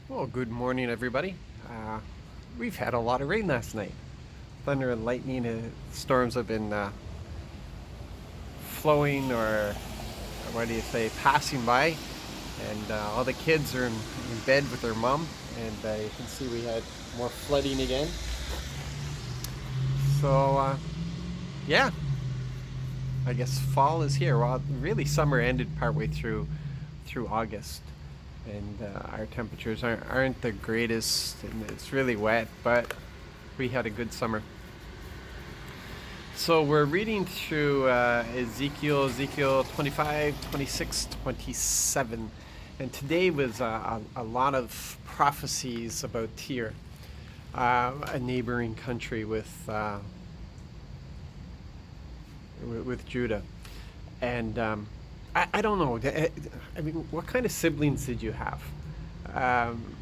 Well, good morning, everybody. We've had a lot of rain last night. Thunder and lightning storms have been flowing, or what do you say, passing by. And all the kids are in bed with their mom. And you can see we had more flooding again. So, yeah, I guess fall is here. Well, really, summer ended partway through August. And our temperatures aren't the greatest, and it's really wet, but we had a good summer. So we're reading through Ezekiel 25, 26, 27. And today was a lot of prophecies about Tyre, a neighboring country with Judah. And I don't know. I mean, what kind of siblings did you have? Um,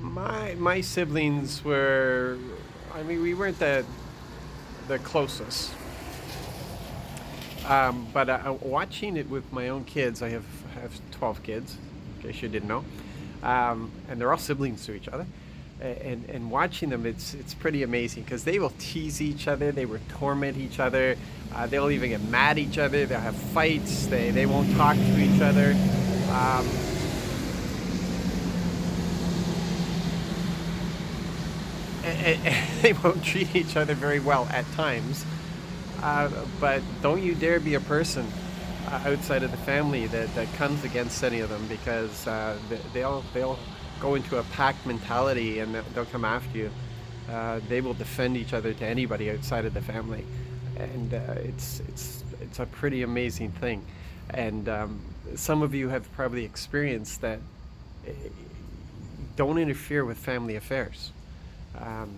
my siblings were. I mean, we weren't the closest. But watching it with my own kids, I have 12 kids, in case you didn't know, and they're all siblings to each other. And watching them, it's pretty amazing because they will tease each other, they will torment each other, they'll even get mad at each other, they'll have fights, they won't talk to each other. Um, and they won't treat each other very well at times. But don't you dare be a person outside of the family that comes against any of them, because they'll go into a pack mentality and they'll come after you. They will defend each other to anybody outside of the family, and it's a pretty amazing thing. And some of you have probably experienced that. eh, Don't interfere with family affairs. Um,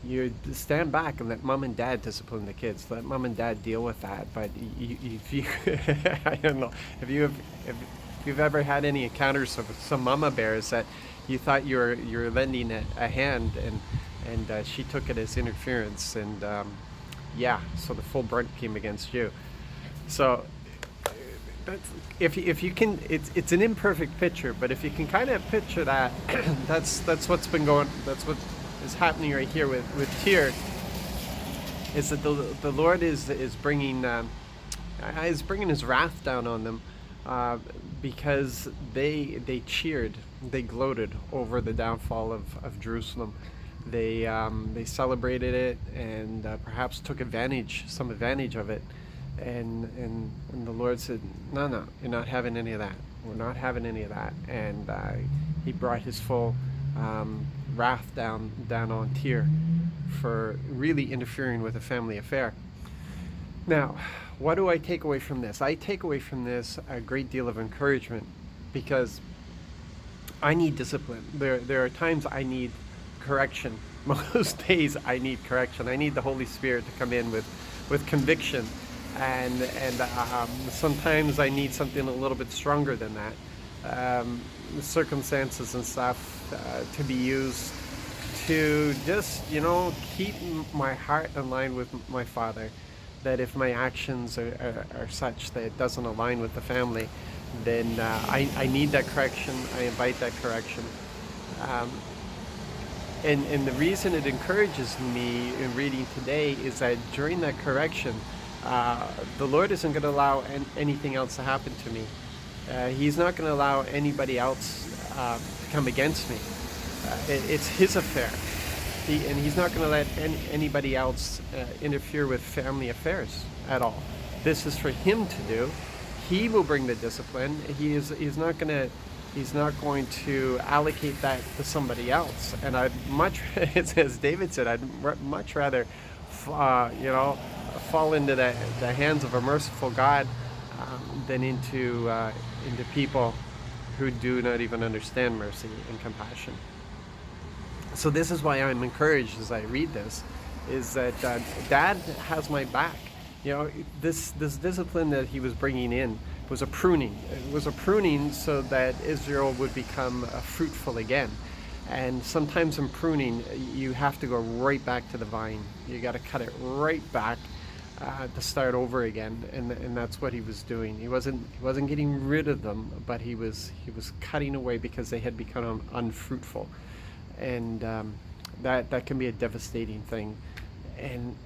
you stand back and let mom and dad discipline the kids. Let mom and dad deal with that. But if you, I don't know, if you've ever had any encounters with some mama bears that you thought you were lending a hand, and she took it as interference, and yeah, so the full brunt came against you. So that's, if you can, it's an imperfect picture, but if you can kind of picture that, that's what's been going. That's what is happening right here with Tyr. Is that the Lord is bringing His wrath down on them, uh, because they cheered, they gloated over the downfall of Jerusalem. They celebrated it, and perhaps took some advantage of it. And the Lord said, no, no, you're not having any of that. We're not having any of that. And He brought His full wrath down on Tyr for really interfering with a family affair. Now, what do I take away from this? I take away from this a great deal of encouragement, because I need discipline. There are times I need correction. Most days I need correction. I need the Holy Spirit to come in with conviction, and sometimes I need something a little bit stronger than that. Circumstances and stuff to be used to just keep my heart in line with my Father. That if my actions are such that it doesn't align with the family, then I need that correction. I invite that correction. Um, and the reason it encourages me in reading today is that during that correction, the Lord isn't going to allow anything else to happen to me. He's not going to allow anybody else to come against me. It's His affair. And He's not going to let anybody else interfere with family affairs at all. This is for Him to do. He will bring the discipline. He's not going to allocate that to somebody else. And I'd much, as David said, I'd much rather, fall into the hands of a merciful God, than into people who do not even understand mercy and compassion. So this is why I'm encouraged as I read this, is that Dad has my back. This discipline that He was bringing in was a pruning. It was a pruning so that Israel would become fruitful again. And sometimes in pruning, you have to go right back to the vine. You got to cut it right back, to start over again, and that's what he was doing. He wasn't getting rid of them, but he was cutting away because they had become unfruitful, and that can be a devastating thing. And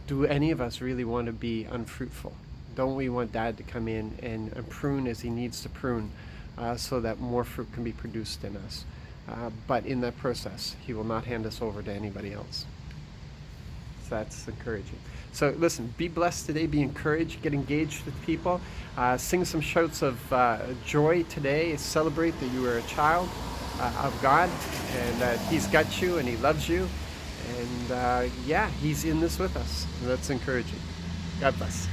do any of us really want to be unfruitful? Don't we want Dad to come in and prune as he needs to prune, so that more fruit can be produced in us? But in that process, he will not hand us over to anybody else. So that's encouraging. So listen, be blessed today, be encouraged, get engaged with people, sing some shouts of joy today, celebrate that you are a child of God, and that He's got you and He loves you, and yeah, He's in this with us. And that's encouraging. God bless.